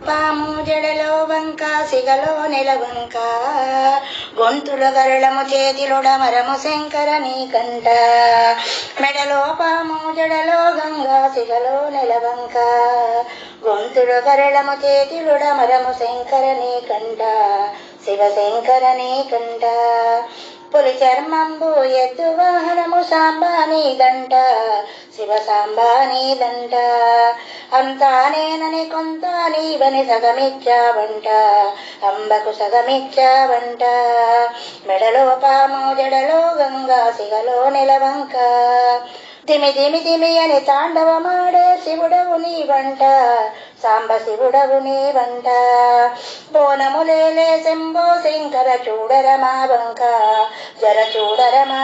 పాము జడలో వంక సిగలో నెలవంక గొంతుల గరళము చేతిలోడ మరము శంకర నీకంట మెడలో పాము జడలో గంగా సిగలో నెలవంక గొంతుల గరళము చేతిలోడ మరము శంకర నీకంట శివశంకర నీకంట పులి చర్మంబు ఎద్దు వాహనము సాంబానీదంట శివ సాంబానీదంట అంతా నేనని కొంత నీవని సగమిచ్చావంట అంబకు సగమిచ్చావంట మెడలో పాము జడలో గంగా సిగలో నెలవంక దిమి దిమి దిమి అని తాండవమాడే శివుడవు నీవంట సాంబ శివుడవు నీవంట బోనములేలే శంభో శంకర చూడర మా వంక జర చూడర మా